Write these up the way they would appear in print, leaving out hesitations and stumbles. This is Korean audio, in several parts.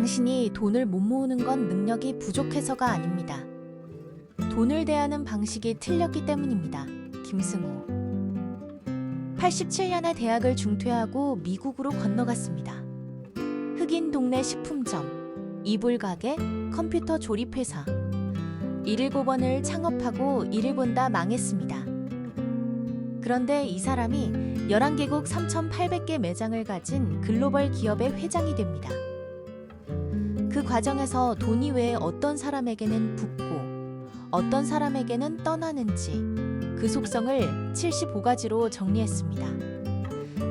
당신이 돈을 못 모으는 건 능력이 부족해서가 아닙니다. 돈을 대하는 방식이 틀렸기 때문입니다. 김승호. 87년에 대학을 중퇴하고 미국으로 건너갔습니다. 흑인 동네 식품점, 이불 가게, 컴퓨터 조립회사. 119번을 창업하고 일을 본다 망했습니다. 그런데 이 사람이 11개국 3,800개 매장을 가진 글로벌 기업의 회장이 됩니다. 그 과정에서 돈이 왜 어떤 사람에게는 붙고 어떤 사람에게는 떠나는지 그 속성을 75가지로 정리했습니다.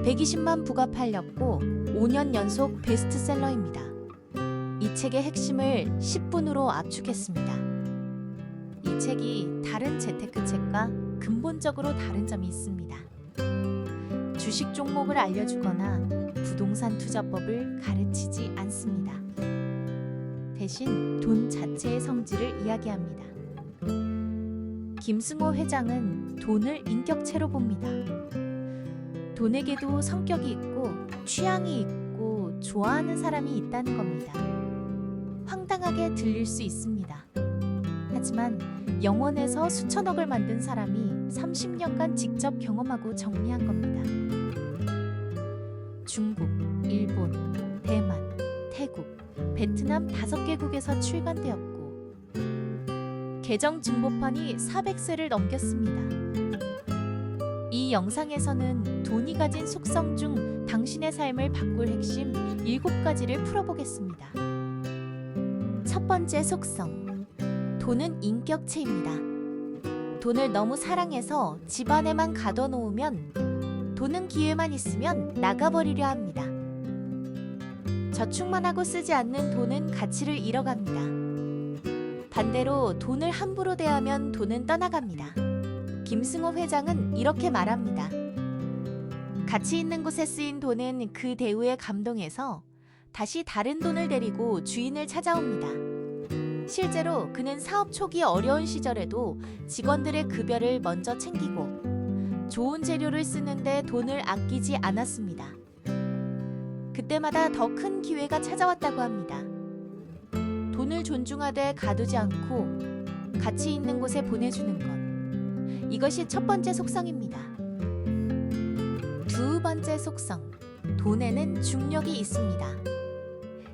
120만 부가 팔렸고 5년 연속 베스트셀러입니다. 이 책의 핵심을 10분으로 압축했습니다. 이 책이 다른 재테크 책과 근본적으로 다른 점이 있습니다. 주식 종목을 알려주거나 부동산 투자법을 가르치지 않습니다. 대신 돈 자체의 성질을 이야기합니다. 김승호 회장은 돈을 인격체로 봅니다. 돈에게도 성격이 있고 취향이 있고 좋아하는 사람이 있다는 겁니다. 황당하게 들릴 수 있습니다. 하지만 영원에서 수천억을 만든 사람이 30년간 직접 경험하고 정리한 겁니다. 중국, 일본, 대만, 태국, 베트남 5개국에서 출간되었고 계정 증보판이 400쇄를 넘겼습니다. 이 영상에서는 돈이 가진 속성 중 당신의 삶을 바꿀 핵심 7가지를 풀어보겠습니다. 첫 번째 속성. 돈은 인격체입니다. 돈을 너무 사랑해서 집안에만 가둬놓으면 돈은 기회만 있으면 나가버리려 합니다. 저축만 하고 쓰지 않는 돈은 가치를 잃어갑니다. 반대로 돈을 함부로 대하면 돈은 떠나갑니다. 김승호 회장은 이렇게 말합니다. 가치 있는 곳에 쓰인 돈은 그 대우에 감동해서 다시 다른 돈을 데리고 주인을 찾아옵니다. 실제로 그는 사업 초기 어려운 시절에도 직원들의 급여를 먼저 챙기고 좋은 재료를 쓰는데 돈을 아끼지 않았습니다. 그때마다 더 큰 기회가 찾아왔다고 합니다. 돈을 존중하되 가두지 않고 가치 있는 곳에 보내주는 것. 이것이 첫 번째 속성입니다. 두 번째 속성. 돈에는 중력이 있습니다.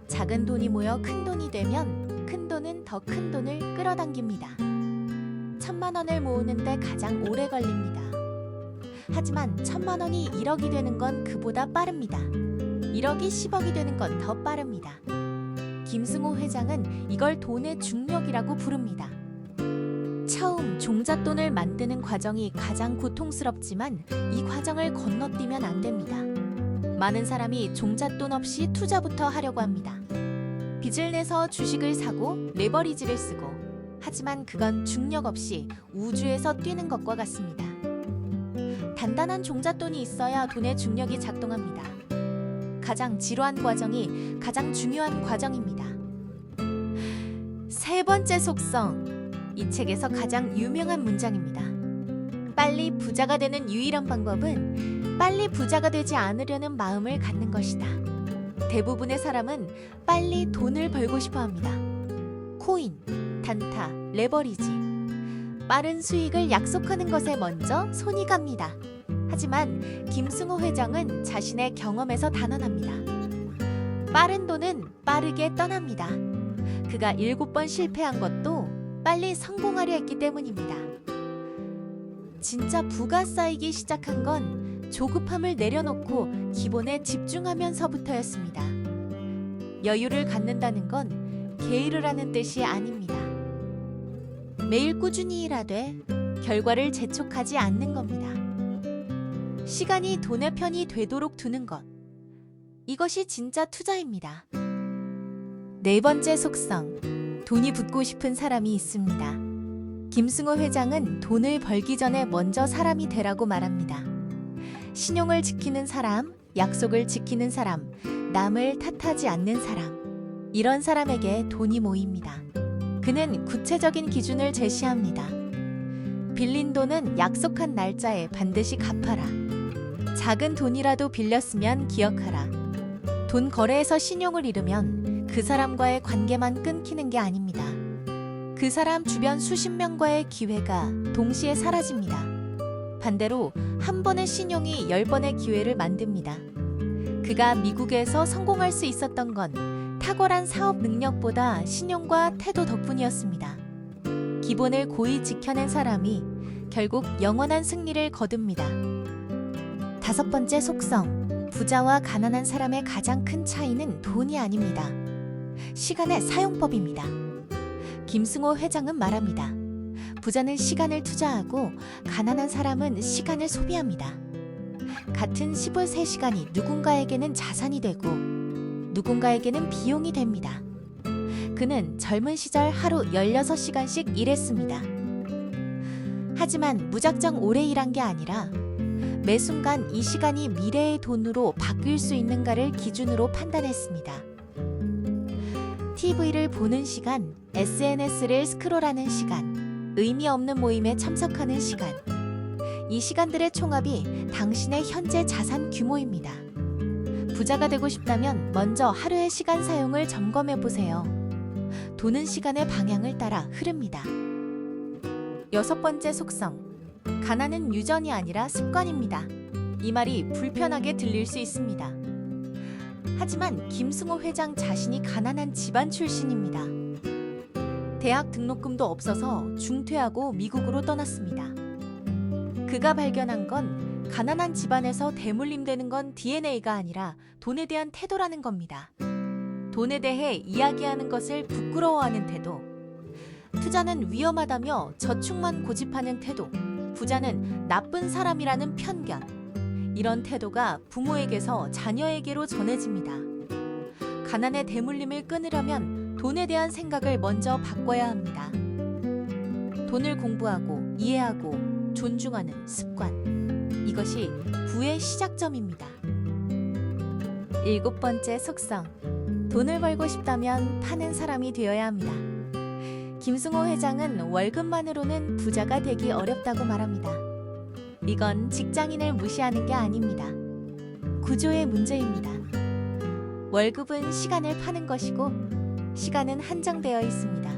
작은 돈이 모여 큰 돈이 되면 큰 돈은 더 큰 돈을 끌어당깁니다. 1,000만 원을 모으는데 가장 오래 걸립니다. 하지만 1,000만 원이 1억이 되는 건 그보다 빠릅니다. 1억이 10억이 되는 건 더 빠릅니다. 김승호 회장은 이걸 돈의 중력이라고 부릅니다. 처음 종잣돈을 만드는 과정이 가장 고통스럽지만 이 과정을 건너뛰면 안 됩니다. 많은 사람이 종잣돈 없이 투자부터 하려고 합니다. 빚을 내서 주식을 사고 레버리지를 쓰고 하지만 그건 중력 없이 우주에서 뛰는 것과 같습니다. 단단한 종잣돈이 있어야 돈의 중력이 작동합니다. 가장 지루한 과정이 가장 중요한 과정입니다. 세 번째 속성. 이 책에서 가장 유명한 문장입니다. 빨리 부자가 되는 유일한 방법은 빨리 부자가 되지 않으려는 마음을 갖는 것이다. 대부분의 사람은 빨리 돈을 벌고 싶어 합니다. 코인, 단타, 레버리지. 빠른 수익을 약속하는 것에 먼저 손이 갑니다. 하지만 김승호 회장은 자신의 경험에서 단언합니다. 빠른 돈은 빠르게 떠납니다. 그가 7번 실패한 것도 빨리 성공하려 했기 때문입니다. 진짜 부가 쌓이기 시작한 건 조급함을 내려놓고 기본에 집중하면서부터였습니다. 여유를 갖는다는 건 게으르 라는 뜻이 아닙니다. 매일 꾸준히 일하되 결과를 재촉하지 않는 겁니다. 시간이 돈의 편이 되도록 두는 것. 이것이 진짜 투자입니다. 네 번째 속성. 돈이 붙고 싶은 사람이 있습니다. 김승호 회장은 돈을 벌기 전에 먼저 사람이 되라고 말합니다. 신용을 지키는 사람, 약속을 지키는 사람, 남을 탓하지 않는 사람. 이런 사람에게 돈이 모입니다. 그는 구체적인 기준을 제시합니다. 빌린 돈은 약속한 날짜에 반드시 갚아라. 작은 돈이라도 빌렸으면 기억하라. 돈 거래에서 신용을 잃으면 그 그 사람과의 관계만 끊기는 게 아닙니다. 그 사람 주변 수십 명과의 기회가 동시에 사라집니다. 반대로 한 번의 신용이 10번의 기회를 만듭니다. 그가 미국에서 성공할 수 있었던 건 탁월한 사업 능력보다 신용과 태도 덕분이었습니다. 기본을 고이 지켜낸 사람이 결국 영원한 승리를 거둡니다. 5번째 속성, 부자와 가난한 사람의 가장 큰 차이는 돈이 아닙니다. 시간의 사용법입니다. 김승호 회장은 말합니다. 부자는 시간을 투자하고 가난한 사람은 시간을 소비합니다. 같은 13시간이 누군가에게는 자산이 되고 누군가에게는 비용이 됩니다. 그는 젊은 시절 하루 16시간씩 일했습니다. 하지만 무작정 오래 일한 게 아니라 매 순간 이 시간이 미래의 돈으로 바뀔 수 있는가를 기준으로 판단했습니다. TV를 보는 시간, SNS를 스크롤하는 시간, 의미 없는 모임에 참석하는 시간. 이 시간들의 총합이 당신의 현재 자산 규모입니다. 부자가 되고 싶다면 먼저 하루의 시간 사용을 점검해 보세요. 돈은 시간의 방향을 따라 흐릅니다. 6번째 속성, 가난은 유전이 아니라 습관입니다. 이 말이 불편하게 들릴 수 있습니다. 하지만 김승호 회장 자신이 가난한 집안 출신입니다. 대학 등록금도 없어서 중퇴하고 미국으로 떠났습니다. 그가 발견한 건 가난한 집안에서 대물림되는 건 DNA가 아니라 돈에 대한 태도라는 겁니다. 돈에 대해 이야기하는 것을 부끄러워하는 태도, 투자는 위험하다며 저축만 고집하는 태도, 부자는 나쁜 사람이라는 편견. 이런 태도가 부모에게서 자녀에게로 전해집니다. 가난의 대물림을 끊으려면 돈에 대한 생각을 먼저 바꿔야 합니다. 돈을 공부하고 이해하고 존중하는 습관. 이것이 부의 시작점입니다. 7번째 속성. 돈을 벌고 싶다면 파는 사람이 되어야 합니다. 김승호 회장은 월급만으로는 부자가 되기 어렵다고 말합니다. 이건 직장인을 무시하는 게 아닙니다. 구조의 문제입니다. 월급은 시간을 파는 것이고 시간은 한정되어 있습니다.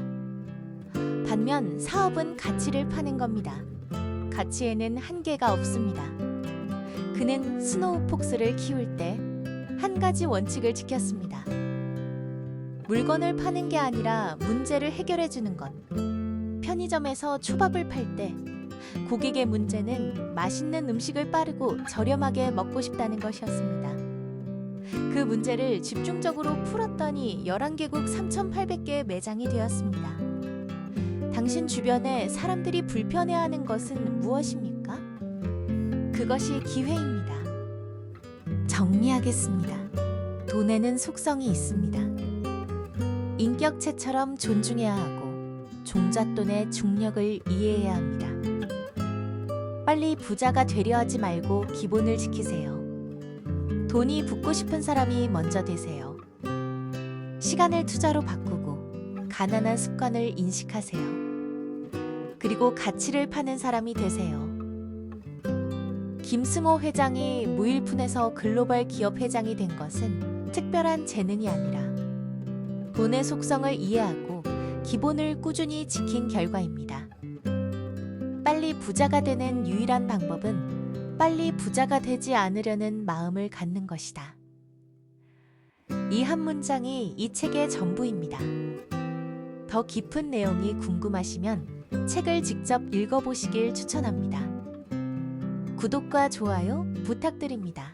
반면 사업은 가치를 파는 겁니다. 가치에는 한계가 없습니다. 그는 스노우 폭스를 키울 때 한 가지 원칙을 지켰습니다. 물건을 파는 게 아니라 문제를 해결해 주는 것. 편의점에서 초밥을 팔 때 고객의 문제는 맛있는 음식을 빠르고 저렴하게 먹고 싶다는 것이었습니다. 그 문제를 집중적으로 풀었더니 11개국 3,800개의 매장이 되었습니다. 당신 주변에 사람들이 불편해하는 것은 무엇입니까? 그것이 기회입니다. 정리하겠습니다. 돈에는 속성이 있습니다. 인격체처럼 존중해야 하고 종잣돈의 중력을 이해해야 합니다. 빨리 부자가 되려 하지 말고 기본을 지키세요. 돈이 붙고 싶은 사람이 먼저 되세요. 시간을 투자로 바꾸고 가난한 습관을 인식하세요. 그리고 가치를 파는 사람이 되세요. 김승호 회장이 무일푼에서 글로벌 기업 회장이 된 것은 특별한 재능이 아니라 돈의 속성을 이해하고 기본을 꾸준히 지킨 결과입니다. 빨리 부자가 되는 유일한 방법은 빨리 부자가 되지 않으려는 마음을 갖는 것이다. 이 한 문장이 이 책의 전부입니다. 더 깊은 내용이 궁금하시면 책을 직접 읽어보시길 추천합니다. 구독과 좋아요 부탁드립니다.